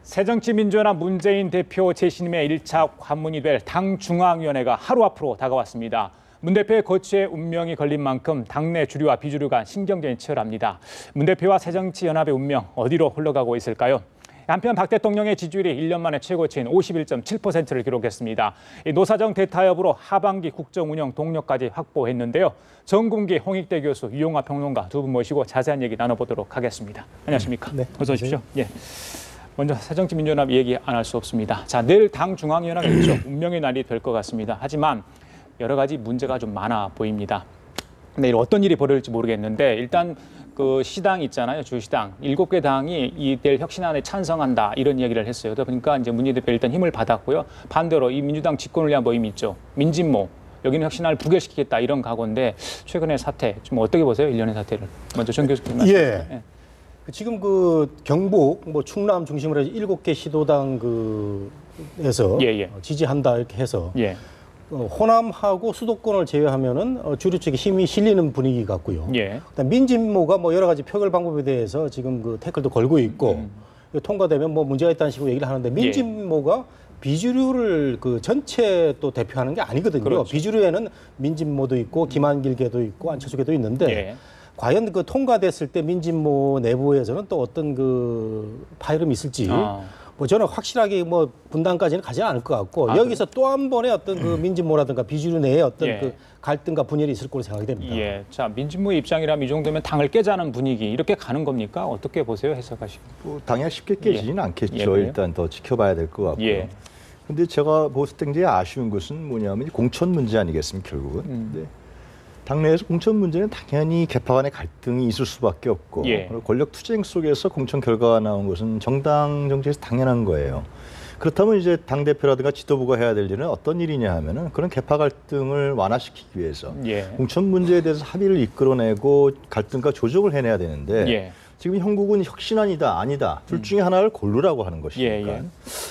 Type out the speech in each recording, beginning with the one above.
새정치민주연합 문재인 대표 재신임의 1차 관문이 될 당중앙위원회가 하루 앞으로 다가왔습니다. 문 대표의 거취에 운명이 걸린 만큼 당내 주류와 비주류 간 신경전이 치열합니다. 문 대표와 새정치연합의 운명 어디로 흘러가고 있을까요? 한편 박 대통령의 지지율이 1년 만에 최고치인 51.7%를 기록했습니다. 노사정 대타협으로 하반기 국정 운영 동력까지 확보했는데요. 정군기, 홍익대 교수, 유용화 평론가 두 분 모시고 자세한 얘기 나눠보도록 하겠습니다. 안녕하십니까? 네, 어서 오십시오. 예. 먼저 새정치민주연합 얘기 안 할 수 없습니다. 자, 내일 당 중앙위원회가 있죠. 운명의 날이 될 것 같습니다. 하지만 여러 가지 문제가 좀 많아 보입니다. 내일 어떤 일이 벌어질지 모르겠는데 일단 그 시당 있잖아요. 주시당. 7개 당이 이 내일 혁신안에 찬성한다 이런 이야기를 했어요. 그러다 보니까 이제 문재인 대표 일단 힘을 받았고요. 반대로 이 민주당 집권을 위한 모임이 있죠. 민진모. 여기는 혁신안을 부결시키겠다 이런 각오인데 최근의 사태 좀 어떻게 보세요? 일련의 사태를. 먼저 정 교수님 말씀. 예. 지금 그 경북, 뭐 충남 중심으로 해서 7개 시도당 그에서 지지한다 이렇게 해서 호남하고 수도권을 제외하면은 주류 쪽에 힘이 실리는 분위기 같고요. 그다음 민진모가 뭐 여러 가지 표결 방법에 대해서 지금 그 태클도 걸고 있고 통과되면 뭐 문제가 있다는 식으로 얘기를 하는데 민진모가 비주류를 그 전체 또 대표하는 게 아니거든요. 그렇죠. 비주류에는 민진모도 있고 김한길계도 있고 안철수계도 있는데. 과연 그 통과됐을 때 민진모 내부에서는 또 어떤 그 파열음이 있을지 뭐 저는 확실하게 뭐 분당까지는 가지 않을 것 같고 여기서 또 한 번의 어떤 그 민진모라든가 비주류 내에 어떤 그 갈등과 분열이 있을 거로 생각이 됩니다. 자, 민진모의 입장이라면 이 정도면 당을 깨자는 분위기 이렇게 가는 겁니까? 어떻게 보세요? 해석하시고. 뭐 당연히 쉽게 깨지지는 않겠죠. 일단 더 지켜봐야 될 것 같고요. 근데 제가 봤을 때 굉장히 아쉬운 것은 뭐냐면 공천 문제 아니겠습니까? 결국은. 근데 당내에서 공천 문제는 당연히 개파 간의 갈등이 있을 수밖에 없고 권력 투쟁 속에서 공천 결과가 나온 것은 정당 정치에서 당연한 거예요. 그렇다면 이제 당대표라든가 지도부가 해야 될 일은 어떤 일이냐 하면은 그런 개파 갈등을 완화시키기 위해서 공천 문제에 대해서 합의를 이끌어내고 갈등과 조정을 해내야 되는데 지금 형국은 혁신안이다 아니다 둘 중에 하나를 고르라고 하는 것이니까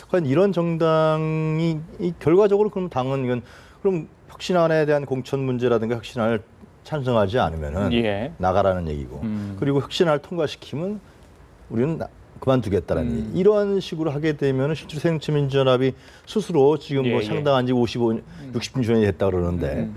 과연 이런 정당이 결과적으로 그럼 당은 이건 그럼 혁신안에 대한 공천 문제라든가 혁신안을 찬성하지 않으면은 나가라는 얘기고 그리고 혁신안을 통과시키면 우리는 그만두겠다라는 얘기. 이런 식으로 하게 되면은 실제로 새정치민주연합이 스스로 지금 뭐 상당한 지 60주년이 됐다 그러는데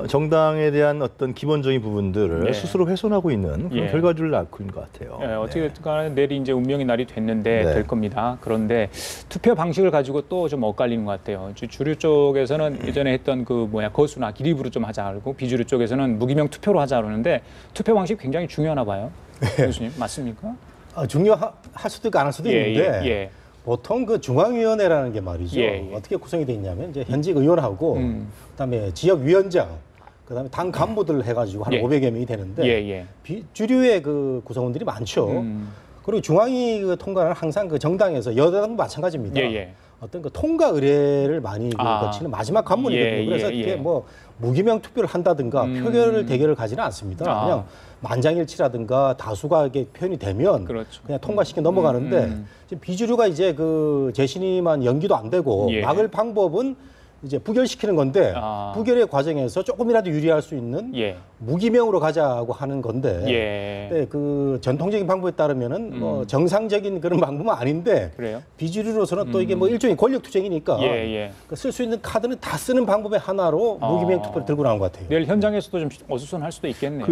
정당에 대한 어떤 기본적인 부분들을 스스로 훼손하고 있는 그런 결과들을 낳고 있는 것 같아요. 어떻게 됐든 간에 내일이 이제 운명의 날이 됐는데 될 겁니다. 그런데 투표 방식을 가지고 또 좀 엇갈리는 것 같아요. 주류 쪽에서는 예전에 했던 그 거수나 기립으로 좀 하자 그러고 비주류 쪽에서는 무기명 투표로 하자 그러는데 투표 방식 굉장히 중요하나 봐요. 교수님 맞습니까? 중요할 수도 있고 안 할 수도 있는데 보통 그 중앙위원회라는 게 말이죠. 어떻게 구성이 돼 있냐면 이제 현직 의원하고 그다음에 지역위원장, 그다음에 당 간부들 해가지고 한 500여 명이 되는데 주류의 그 구성원들이 많죠. 그리고 중앙위 그 통과는 항상 그 정당에서 여당도 마찬가지입니다. 어떤 그 통과 의뢰를 많이 거치는 마지막 관문이거든요. 그래서 이게 뭐 무기명 투표를 한다든가 표결 대결을 가지는 않습니다. 그냥 만장일치라든가 다수가 이게 표현이 되면 그냥 통과시켜 넘어가는데 지금 비주류가 이제 그 재신임한 연기도 안 되고 막을 방법은 이제 부결시키는 건데 부결의 과정에서 조금이라도 유리할 수 있는 무기명으로 가자고 하는 건데 그 전통적인 방법에 따르면은 뭐 정상적인 그런 방법은 아닌데 비주류로서는 또 이게 뭐 일종의 권력 투쟁이니까 쓸 수 있는 카드는 다 쓰는 방법의 하나로 무기명 투표를 들고 나온 것 같아요. 내일 현장에서도 좀 어수선할 수도 있겠네요.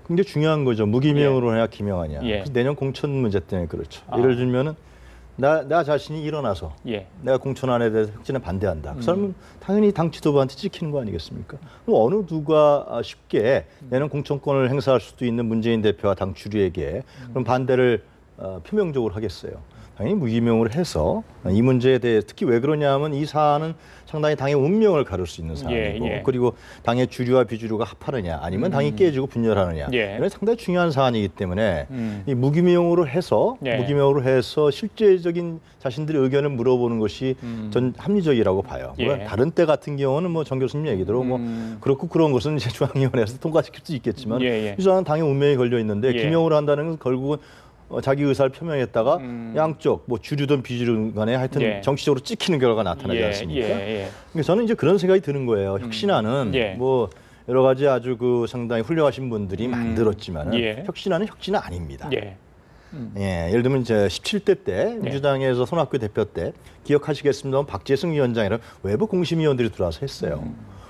굉장히 중요한 거죠. 무기명으로 해야 기명하냐. 내년 공천 문제 때문에 그렇죠. 예를 들면은 나 자신이 일어나서 내가 공천안에 대해서 혁신에 반대한다. 그러면 당연히 당 지도부한테 찍히는 거 아니겠습니까? 그럼 어느 누가 쉽게 내년 공천권을 행사할 수도 있는 문재인 대표와 당 주류에게 그럼 반대를 표명적으로 하겠어요. 당연히 무기명으로 해서 이 문제에 대해 특히 왜 그러냐면 이 사안은 상당히 당의 운명을 가를 수 있는 사안이고 그리고 당의 주류와 비주류가 합하느냐 아니면 당이 깨지고 분열하느냐 이런 상당히 중요한 사안이기 때문에 이 무기명으로 해서 실제적인 자신들의 의견을 물어보는 것이 전 합리적이라고 봐요. 다른 때 같은 경우는 뭐 정 교수님 얘기대로 뭐 그렇고 그런 것은 이제 중앙위원회에서 통과시킬 수 있겠지만 이 사안은 당의 운명이 걸려 있는데 기명으로 한다는 것은 결국은 자기 의사를 표명했다가 양쪽 뭐 주류든 비주류 간에 하여튼 정치적으로 찍히는 결과가 나타나지 않습니까? 그러니까 저는 이제 그런 생각이 드는 거예요. 혁신안은 뭐 여러 가지 아주 그 상당히 훌륭하신 분들이 만들었지만 혁신안은 혁신은 아닙니다. 예, 예를 들면 이제 17대 때 민주당에서 손학규 대표 때 기억하시겠습니다만 박재승 위원장이랑 외부 공심위원들이 들어와서 했어요.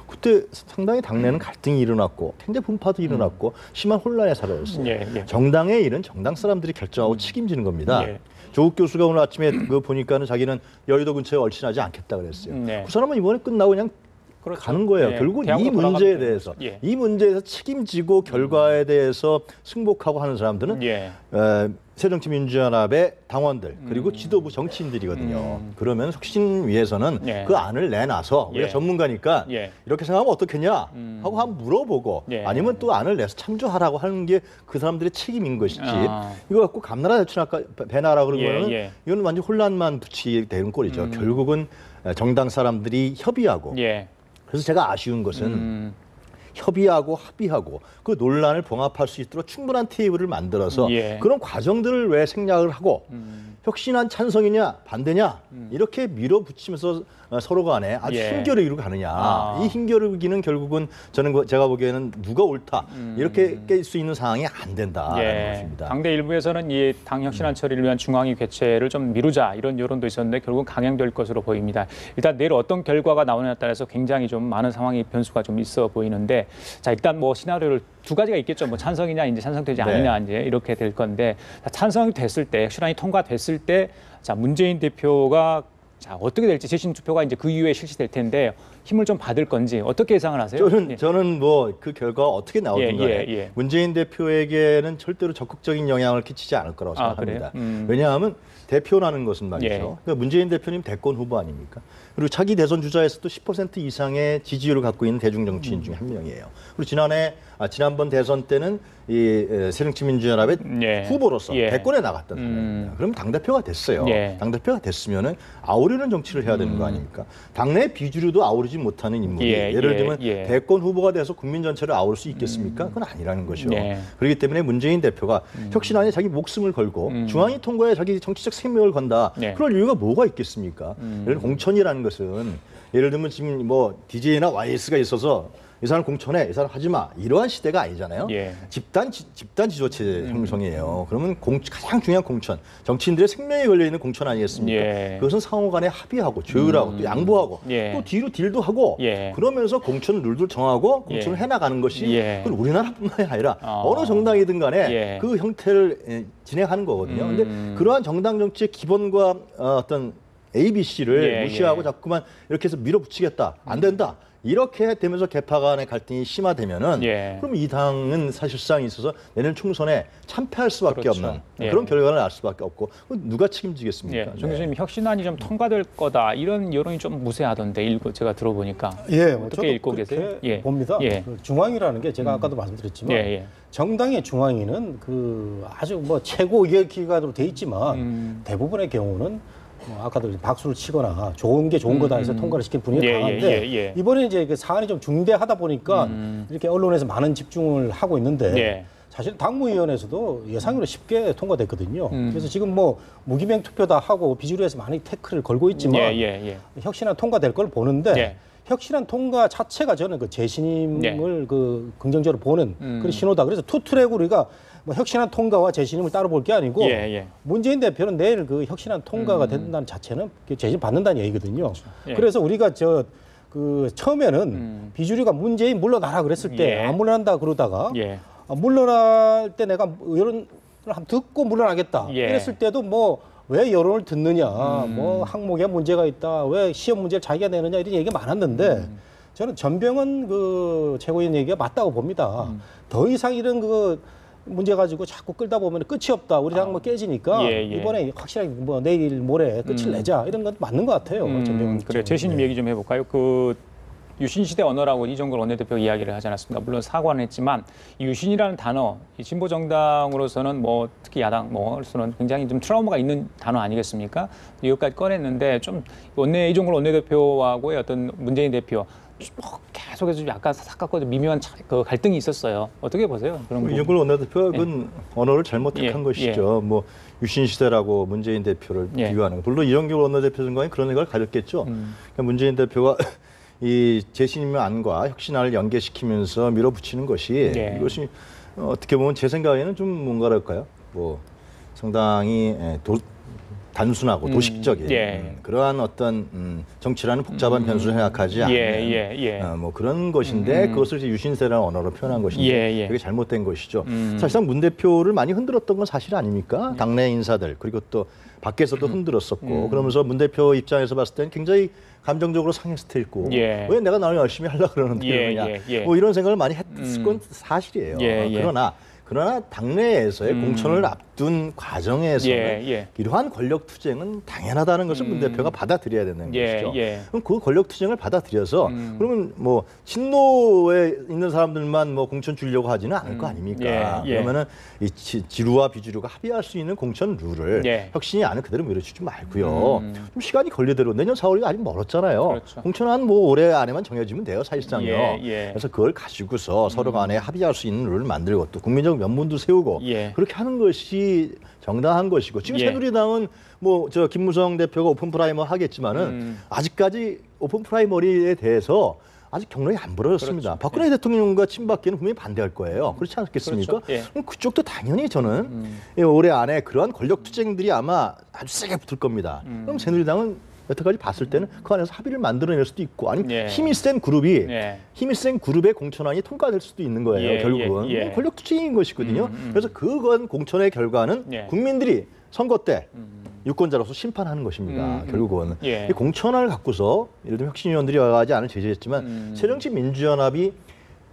그때 상당히 당내는 갈등이 일어났고 굉장히 분파도 일어났고 심한 혼란에 사라졌어요. 정당의 일은 정당 사람들이 결정하고 책임지는 겁니다. 조국 교수가 오늘 아침에 그 보니까는 자기는 여의도 근처에 얼씬하지 않겠다 그랬어요. 그 사람은 이번에 끝나고 그냥 그렇죠. 가는 거예요. 결국 이 문제에 대해서 이 문제에서 책임지고 결과에 대해서 승복하고 하는 사람들은 새정치민주연합의 당원들 그리고 지도부 정치인들이거든요. 그러면 혁신 위해서는 그 안을 내놔서 우리가 전문가니까 이렇게 생각하면 어떻겠냐 하고 한번 물어보고 아니면 또 안을 내서 참조하라고 하는 게 그 사람들의 책임인 것이지 이거 갖고 감나라 대추나까 배나라 그러면 이건 완전 혼란만 붙이게 되는 꼴이죠. 결국은 정당 사람들이 협의하고 그래서 제가 아쉬운 것은 협의하고 합의하고 그 논란을 봉합할 수 있도록 충분한 테이블을 만들어서 그런 과정들을 왜 생략을 하고 혁신안 찬성이냐 반대냐 이렇게 밀어붙이면서 서로 간에 아주 힘겨루기로 가느냐. 이 힘겨루기는 결국은 저는 제가 보기에는 누가 옳다 이렇게 깰 수 있는 상황이 안 된다는 것입니다. 당대 일부에서는 이 당 혁신안 처리를 위한 중앙위 개최를 좀 미루자 이런 여론도 있었는데 결국은 강행될 것으로 보입니다. 일단 내일 어떤 결과가 나오느냐에 따라서 굉장히 좀 많은 상황이 변수가 좀 있어 보이는데 자 일단 뭐 시나리오를 두 가지가 있겠죠. 뭐 찬성이냐 이제 찬성되지 않느냐 이제 이렇게 될 건데 찬성이 됐을 때 혁신안이 통과됐을 때 자 문재인 대표가 자 어떻게 될지 재심 투표가 이제 그 이후에 실시될 텐데 힘을 좀 받을 건지 어떻게 예상을 하세요? 저는 뭐 그 결과가 어떻게 나오든 간에 문재인 대표에게는 절대로 적극적인 영향을 끼치지 않을 거라고 생각합니다. 왜냐하면 대표라는 것은 말이죠. 그러니까 문재인 대표님 대권 후보 아닙니까? 그리고 차기 대선 주자에서도 10% 이상의 지지율을 갖고 있는 대중정치인 중에 한 명이에요. 그리고 지난번 대선 때는 이 새정치민주연합의 후보로서 대권에 나갔던 사람입니다. 그럼 당대표가 됐어요. 당대표가 됐으면은 아우르는 정치를 해야 되는 거 아닙니까? 당내 비주류도 아우르지 못하는 인물이 예를 들면 대권 후보가 돼서 국민 전체를 아우를 수 있겠습니까? 그건 아니라는 것이죠. 그렇기 때문에 문재인 대표가 혁신안에 자기 목숨을 걸고 중앙위 통과에 자기 정치적 생명을 건다. 그럴 이유가 뭐가 있겠습니까? 예를 공천이라는 것은 예를 들면 지금 뭐 DJ나 YS가 있어서 이 사람 공천해, 이 사람 하지 마. 이러한 시대가 아니잖아요. 집단 지도체 형성이에요. 그러면 가장 중요한 공천, 정치인들의 생명이 걸려 있는 공천 아니겠습니까? 그것은 상호간에 합의하고 조율하고 또 양보하고 또 뒤로 딜도 하고 그러면서 공천 룰도 정하고 공천을 해나가는 것이 그건 우리나라뿐만이 아니라 어느 정당이든 간에 그 형태를 진행하는 거거든요. 근데 그러한 정당 정치의 기본과 어떤 ABC를 무시하고 자꾸만 이렇게 해서 밀어붙이겠다. 안 된다. 이렇게 되면서 개파 간의 갈등이 심화되면은 그럼 이 당은 사실상 있어서 내년 총선에 참패할 수밖에 없는 그런 결과를 날 수밖에 없고 누가 책임지겠습니까? 정 교수님 혁신안이 좀 통과될 거다 이런 여론이 좀 무세하던데 제가 들어보니까 어떻게 읽고 계세요? 봅니다. 그 중앙이라는 게 제가 아까도 말씀드렸지만 정당의 중앙위는 그 아주 뭐 최고 의결기관으로 돼 있지만 대부분의 경우는 아까도 박수를 치거나 좋은 게 좋은 거다 해서 통과를 시킨 분위기가 강한데 이번에 이제 그 사안이 좀 중대하다 보니까 이렇게 언론에서 많은 집중을 하고 있는데 사실 당무위원회에서도 예상외로 쉽게 통과됐거든요. 그래서 지금 뭐 무기명 투표다 하고 비주류에서 많이 태클을 걸고 있지만 혁신안 통과될 걸 보는데 혁신안 통과 자체가 저는 그 재신임을 그 긍정적으로 보는 그런 신호다. 그래서 투트랙으로 우리가 뭐 혁신안 통과와 재신임을 따로 볼 게 아니고 문재인 대표는 내일 그 혁신안 통과가 된다는 자체는 재신 받는다는 얘기거든요. 그래서 우리가 그 처음에는 비주류가 문재인 물러나라 그랬을 때 안 물러난다 그러다가 물러날 때 내가 여론을 한번 듣고 물러나겠다 이랬을 때도 뭐 왜 여론을 듣느냐, 뭐 항목에 문제가 있다, 왜 시험 문제를 자기가 내느냐 이런 얘기가 많았는데 저는 전병헌 그 최고위원 얘기가 맞다고 봅니다. 더 이상 이런 그 문제 가지고 자꾸 끌다 보면 끝이 없다. 우리 당 뭐 깨지니까 이번에 확실하게 뭐 내일 모레 끝을 내자 이런 건 맞는 것 같아요. 그래 재신임 얘기 좀 해볼까요? 그 유신시대 언어라고 이종걸 원내대표가 이야기를 하지 않았습니까? 물론 사과는 했지만 이 유신이라는 단어, 이 진보 정당으로서는 뭐 특히 야당 뭐로서는 굉장히 좀 트라우마가 있는 단어 아니겠습니까? 이것까지 꺼냈는데 좀 이종걸 원내대표하고의 어떤 문재인 대표 계속해서 약간 사각과 미묘한 그 갈등이 있었어요. 어떻게 보세요? 그런 이종걸 원내대표가 그건 언어를 잘못 택한 것이죠. 뭐 유신 시대라고 문재인 대표를 비유하는 거. 물론 이종걸 원내대표 생각에 그런 생각을 가졌겠죠. 그러니까 문재인 대표가 이 재신임안과 혁신안을 연계시키면서 밀어붙이는 것이 이것이 어떻게 보면 제 생각에는 좀 뭔가랄까요? 뭐 상당히 단순하고 도식적인 그러한 어떤 정치라는 복잡한 변수를 생각하지 않는 뭐 그런 것인데 그것을 이제 유신세라는 언어로 표현한 것인데 그게 잘못된 것이죠. 사실상 문 대표를 많이 흔들었던 건 사실 아닙니까? 당내 인사들 그리고 또 밖에서도 흔들었었고 그러면서 문 대표 입장에서 봤을 때는 굉장히 감정적으로 상했을 테고 왜 내가 나를 열심히 하려고 그러는데 그러냐 뭐 이런 생각을 많이 했을 건 사실이에요. 그러나 당내에서의 공천을 앞둔 과정에서는 이러한 권력 투쟁은 당연하다는 것을 문 대표가 받아들여야 되는 것이죠. 그럼 그 권력 투쟁을 받아들여서 그러면 뭐 친노에 있는 사람들만 뭐 공천 주려고 하지는 않을 거 아닙니까? 그러면은 이 지루와 비주류가 합의할 수 있는 공천 룰을 혁신이 안을 그대로 밀어주지 말고요. 좀 시간이 걸리대로 내년 4월이 아직 멀었잖아요. 그렇죠. 공천은 뭐 올해 안에만 정해지면 돼요, 사실상요. 그래서 그걸 가지고서 서로 간에 합의할 수 있는 룰을 만들고 또 국민적 면문도 세우고 그렇게 하는 것이 정당한 것이고 지금 새누리당은 뭐 저 김무성 대표가 오픈 프라이머 하겠지만은 아직까지 오픈 프라이머리에 대해서 아직 경론이 안 벌어졌습니다. 그렇죠. 박근혜 대통령과 친박계는 분명히 반대할 거예요. 그렇지 않겠습니까? 그렇죠. 그럼 그쪽도 당연히 저는 올해 안에 그러한 권력 투쟁들이 아마 아주 세게 붙을 겁니다. 그럼 새누리당은 여태까지 봤을 때는 그 안에서 합의를 만들어낼 수도 있고 아니면 힘이 센 그룹의 공천안이 통과될 수도 있는 거예요. 결국은 권력 투쟁인 것이거든요. 그래서 그건 공천의 결과는 국민들이 선거 때 유권자로서 심판하는 것입니다. 결국은 이 공천안을 갖고서 예를 들면 혁신위원들이 여러 가지 안을 제시했지만 새정치민주연합이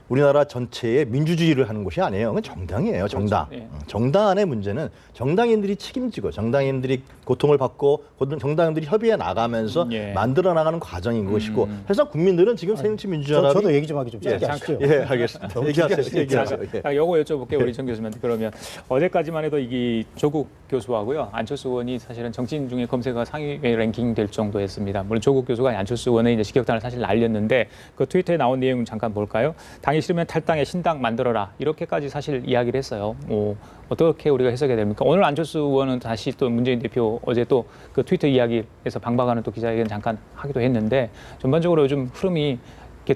우리나라 전체의 민주주의를 하는 것이 아니에요. 그건 정당이에요. 정당. 그렇죠. 정당 안의 문제는 정당인들이 책임지고 정당인들이 고통을 받고 정당인들이 협의해 나가면서 만들어 나가는 과정인 것이고 사실상 국민들은 지금 새정치민주연합이 저도 얘기 좀 하기 좀 짧게 하시죠. 알겠습니다. 얘기하세요. 요거 여쭤볼게요. 우리 정 교수님한테. 그러면 어제까지만 해도 이 조국 교수하고요. 안철수 의원이 사실은 정치인 중에 검색어 상위 랭킹 될 정도였습니다. 물론 조국 교수가 안철수 의원의 이제 직격탄을 사실 날렸는데 그 트위터에 나온 내용 잠깐 볼까요? 당이 싫으면 탈당해 신당 만들어라. 이렇게까지 사실 이야기를 했어요. 어떻게 우리가 해석해야 됩니까? 오늘 안철수 의원은 다시 또 문재인 대표 어제 또 그 트위터 이야기에서 방박하는 또 기자회견 잠깐 하기도 했는데 전반적으로 요즘 흐름이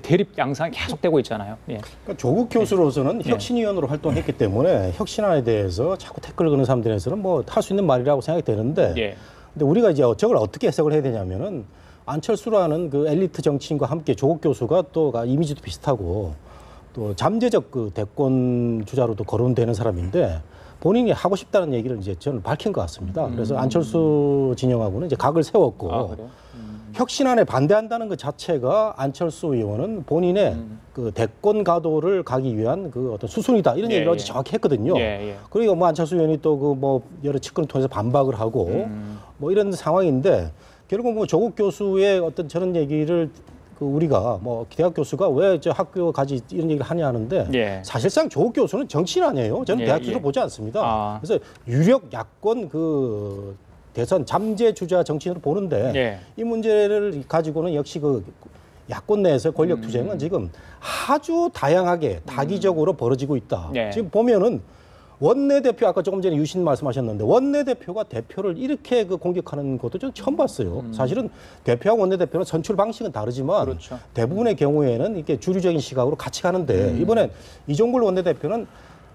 대립 양상이 계속되고 있잖아요. 그러니까 조국 교수로서는 혁신위원으로 활동했기 때문에 혁신안에 대해서 자꾸 태클을 거는 사람들에서는 뭐 할 수 있는 말이라고 생각이 되는데 근데 우리가 이제 저걸 어떻게 해석을 해야 되냐면은 안철수라는 그 엘리트 정치인과 함께 조국 교수가 또 이미지도 비슷하고 또 잠재적 그 대권 주자로도 거론되는 사람인데 본인이 하고 싶다는 얘기를 이제 저는 밝힌 것 같습니다. 그래서 안철수 진영하고는 이제 각을 세웠고 혁신안에 반대한다는 것 자체가 안철수 의원은 본인의 그 대권 가도를 가기 위한 그 어떤 수순이다 이런 얘기를 어제 정확히 했거든요. 그리고 뭐 안철수 의원이 또 그 뭐 여러 측근을 통해서 반박을 하고 뭐 이런 상황인데 결국 뭐 조국 교수의 어떤 저런 얘기를 그 우리가 뭐 대학 교수가 왜 저 학교 가지 이런 얘기를 하냐 하는데 사실상 조국 교수는 정치인 아니에요. 저는 대학 교수 보지 않습니다. 그래서 유력 야권 그 대선 잠재 주자 정치인으로 보는데 이 문제를 가지고는 역시 그 야권 내에서 권력 투쟁은 지금 아주 다양하게 다기적으로 벌어지고 있다. 지금 보면은 원내대표 아까 조금 전에 유신 말씀하셨는데 원내대표가 대표를 이렇게 그 공격하는 것도 좀 처음 봤어요. 사실은 대표와 원내대표는 선출 방식은 다르지만 대부분의 경우에는 이렇게 주류적인 시각으로 같이 가는데 이번엔 이종걸 원내대표는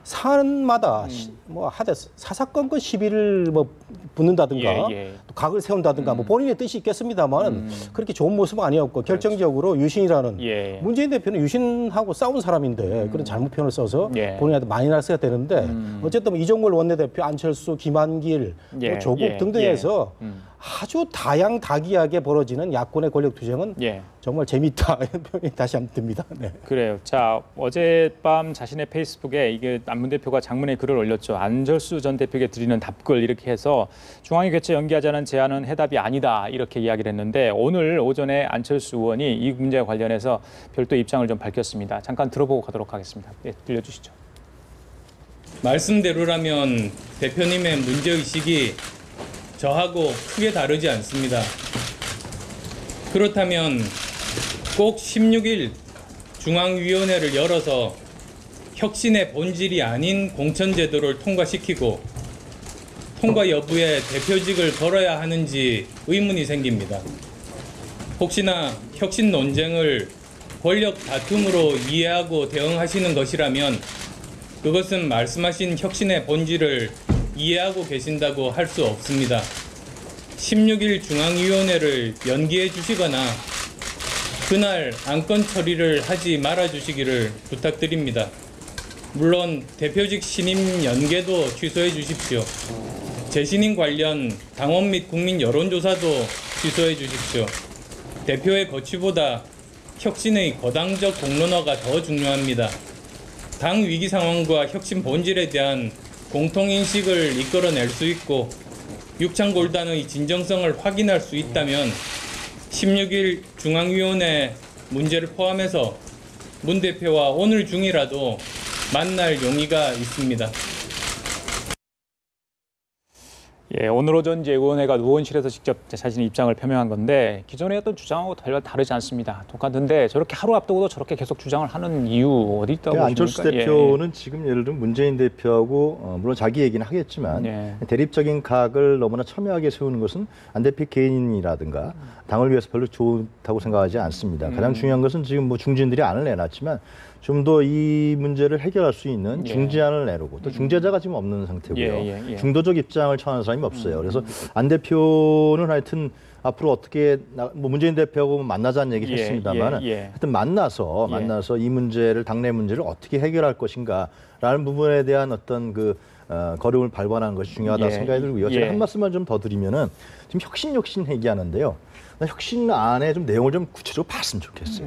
사안마다 뭐 하되 사사건건 시비를 뭐 붙는다든가 또 각을 세운다든가 뭐 본인의 뜻이 있겠습니다만 그렇게 좋은 모습은 아니었고 결정적으로 유신이라는 문재인 대표는 유신하고 싸운 사람인데 그런 잘못 표현을 써서 본인한테 마이너스가 되는데 어쨌든 이종걸 원내대표, 안철수, 김한길, 뭐 조국 등등에서 아주 다양다기하게 벌어지는 야권의 권력 투쟁은 정말 재미있다 이런 표현이 다시 한번 듭니다. 그래요. 자, 어젯밤 자신의 페이스북에 이게 안 대표가 장문의 글을 올렸죠. 안철수 전 대표에게 드리는 답글 이렇게 해서 중앙위 교체 연기하자는 제안은 해답이 아니다 이렇게 이야기를 했는데 오늘 오전에 안철수 의원이 이 문제와 관련해서 별도 입장을 좀 밝혔습니다. 잠깐 들어보고 가도록 하겠습니다. 들려주시죠. 말씀대로라면 대표님의 문제의식이 저하고 크게 다르지 않습니다. 그렇다면 꼭 16일 중앙위원회를 열어서 혁신의 본질이 아닌 공천제도를 통과시키고 통과 여부에 대표직을 걸어야 하는지 의문이 생깁니다. 혹시나 혁신 논쟁을 권력 다툼으로 이해하고 대응하시는 것이라면 그것은 말씀하신 혁신의 본질을 이해하고 계신다고 할 수 없습니다. 16일 중앙위원회를 연기해 주시거나 그날 안건 처리를 하지 말아 주시기를 부탁드립니다. 물론 대표직 신임 연계도 취소해 주십시오. 재신임 관련 당원 및 국민 여론조사도 취소해 주십시오. 대표의 거취보다 혁신의 거당적 공론화가 더 중요합니다. 당 위기 상황과 혁신 본질에 대한 공통인식을 이끌어낼 수 있고 육창골단의 진정성을 확인할 수 있다면 16일 중앙위원회 문제를 포함해서 문 대표와 오늘 중이라도 만날 용의가 있습니다. 예, 오늘 오전 이제 의원회가 의원실에서 직접 자신의 입장을 표명한 건데 기존의 어떤 주장하고 다르지 않습니다. 똑같은데 저렇게 하루 앞두고도 저렇게 계속 주장을 하는 이유 어디 있다고 보십니까? 안철수 대표는 지금 예를 들면 문재인 대표하고 물론 자기 얘기는 하겠지만 대립적인 각을 너무나 첨예하게 세우는 것은 안 대표 개인이라든가 당을 위해서 별로 좋다고 생각하지 않습니다. 가장 중요한 것은 지금 뭐 중진들이 안을 내놨지만 좀 더 이 문제를 해결할 수 있는 중재안을 내놓고 또 중재자가 지금 없는 상태고요. 중도적 입장을 청하는 사람이 없어요. 그래서 안 대표는 하여튼 앞으로 어떻게 뭐 문재인 대표하고 만나자는 얘기를 했습니다만 하여튼 만나서 이 문제를 당내 문제를 어떻게 해결할 것인가라는 부분에 대한 어떤 그 걸음을 밟아나는 것이 중요하다고 생각이 들고요. 제가 한 말씀만 좀 더 드리면은 지금 혁신 얘기하는데요. 혁신 안에 좀 내용을 좀 구체적으로 봤으면 좋겠어요.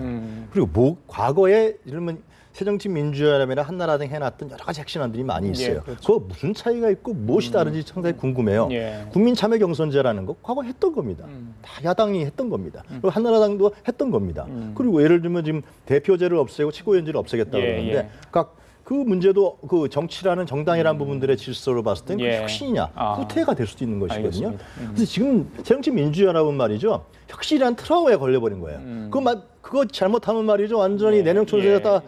그리고 뭐 과거에 이러면 새정치민주연합이나 한나라 등 해놨던 여러 가지 혁신안들이 많이 있어요. 그거 무슨 차이가 있고 무엇이 다른지 상당히 궁금해요. 국민참여경선제라는 거 과거 했던 겁니다. 다 야당이 했던 겁니다. 그리고 한나라당도 했던 겁니다. 그리고 예를 들면 지금 대표제를 없애고 최고위원제를 없애겠다고 그러는데 그 문제도 그 정치라는 정당이라는 부분들의 질서로 봤을 때는 그 혁신이냐 후퇴가 될 수도 있는 것이거든요. 그래서 지금 새정치민주연합은 말이죠. 혁신이라는 트라우마에 걸려버린 거예요. 그거 잘못하면 말이죠. 완전히 내년 총선에다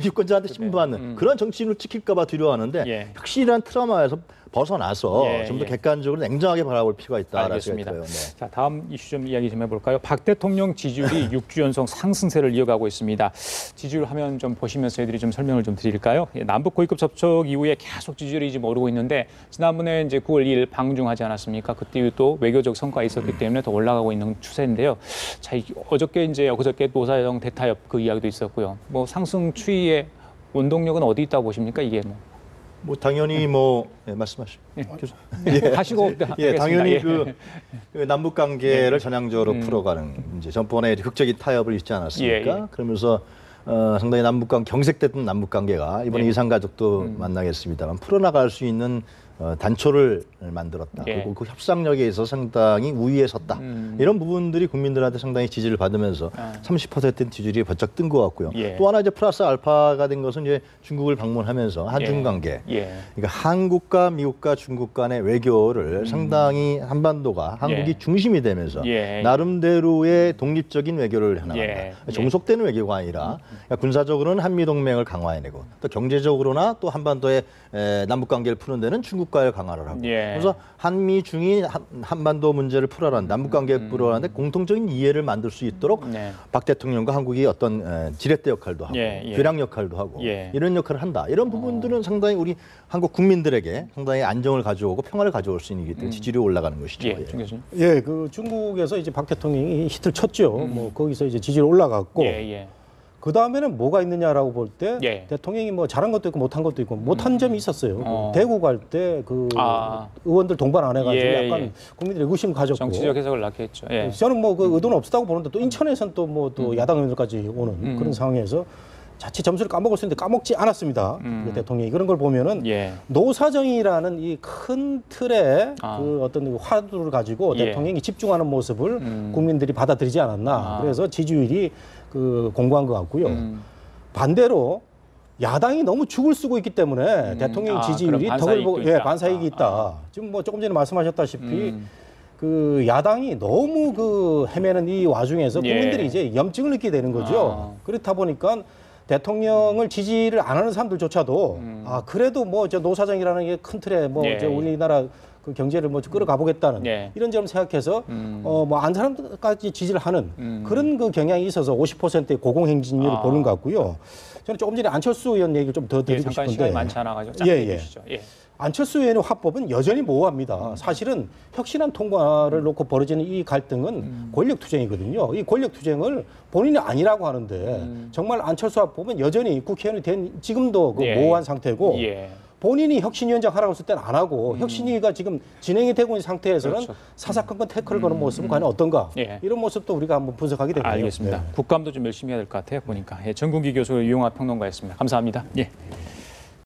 유권자한테 신부받는 그런 정치인을 찍힐까 봐 두려워하는데 혁신이라는 트라우마에서 벗어나서 좀 더 객관적으로 냉정하게 바라볼 필요가 있다라고 생각이 들어요. 자, 다음 이슈 좀 이야기 좀 해볼까요? 박 대통령 지지율이 6주 연속 상승세를 이어가고 있습니다. 지지율 화면 좀 보시면서 저희들이 좀 설명을 좀 드릴까요? 남북 고위급 접촉 이후에 계속 지지율이 지금 오르고 있는데 지난번에 이제 9월 2일 방중하지 않았습니까? 그때 또 외교적 성과가 있었기 때문에 더 올라가고 있는 추세인데요. 자, 어저께 노사정 대타협 그 이야기도 있었고요. 뭐 상승 추이의 원동력은 어디 있다고 보십니까? 이게 뭐 당연히 말씀하시죠. 하시고 당연히 그 남북 관계를 전향적으로 풀어가는 이제 전번에 흑적인 타협을 있지 않았습니까? 그러면서 상당히 경색됐던 남북 관계가 이번에 이산가족도 만나겠습니다만 풀어나갈 수 있는 단초를 만들었다. 그리고 그 협상력에 있어서 상당히 우위에 섰다. 이런 부분들이 국민들한테 상당히 지지를 받으면서 30%된 지지율이 번쩍 뜬 것 같고요. 또 하나 이제 플러스 알파가 된 것은 이제 중국을 방문하면서 한중 관계. 그러니까 한국과 미국과 중국 간의 외교를 상당히 한반도가 한국이 중심이 되면서 나름대로의 독립적인 외교를 해나간다. 종속되는 외교가 아니라 그러니까 군사적으로는 한미 동맹을 강화해내고 또 경제적으로나 또 한반도의 남북 관계를 푸는 데는 중국과의 강화를 하고 그래서 한미 중이 한반도 문제를 풀어라는 남북 관계를 풀어라는데 공통적인 이해를 만들 수 있도록 박 대통령과 한국이 어떤 지렛대 역할도 하고 교량 역할도 하고 이런 역할을 한다. 이런 부분들은 상당히 우리 한국 국민들에게 상당히 안정을 가져오고 평화를 가져올 수 있는 게 때문에 지지율이 올라가는 것이죠. 그 중국에서 이제 박 대통령이 히트를 쳤죠. 뭐 거기서 이제 지지율 올라갔고. 그 다음에는 뭐가 있느냐라고 볼 때 대통령이 뭐 잘한 것도 있고 못한 것도 있고 못한 점이 있었어요. 대구 갈 때 그 의원들 동반 안 해가지고 약간 국민들의 의심 가졌고 정치적 해석을 낳게 했죠. 저는 뭐 그 의도는 없었다고 보는데 또 인천에서는 또 뭐 또 야당 의원들까지 오는 그런 상황에서 자칫 점수를 까먹을 수 있는데 까먹지 않았습니다. 대통령이 그런 걸 보면은 노사정이라는 이 큰 틀의 그 어떤 화두를 가지고 대통령이 집중하는 모습을 국민들이 받아들이지 않았나. 그래서 지지율이 그 공고한 것 같고요. 반대로 야당이 너무 죽을 쓰고 있기 때문에 대통령 지지율이 덕을 보고 반사이익이 있다. 지금 뭐 조금 전에 말씀하셨다시피 그 야당이 너무 그 헤매는 이 와중에서 국민들이 이제 염증을 느끼게 되는 거죠. 그렇다 보니까 대통령을 지지를 안 하는 사람들조차도 그래도 뭐 저 노사정이라는 게 큰 틀에 뭐 저 우리나라 그 경제를 뭐 끌어가보겠다는 이런 점을 생각해서 뭐 안 사람까지 지지를 하는 그런 그 경향이 있어서 50%의 고공행진율을 보는 것 같고요. 저는 조금 전에 안철수 의원 얘기를 좀 더 드리고 싶은데. 시간이 많지 않아가지고 짧게 해주시죠. 안철수 의원의 화법은 여전히 모호합니다. 사실은 혁신안 통과를 놓고 벌어지는 이 갈등은 권력투쟁이거든요. 이 권력투쟁을 본인이 아니라고 하는데 정말 안철수 화법은 여전히 국회의원이 된 지금도 그 모호한 상태고 본인이 혁신위원장 하라고 했을 때는 안 하고 혁신위가 지금 진행이 되고 있는 상태에서는 그렇죠. 사사건건 태클을 거는 모습은 과연 어떤가? 이런 모습도 우리가 한번 분석하게 되네요. 알겠습니다. 국감도 좀 열심히 해야 될 것 같아요. 보니까. 정국기 교수, 유용화 평론가였습니다. 감사합니다. 예.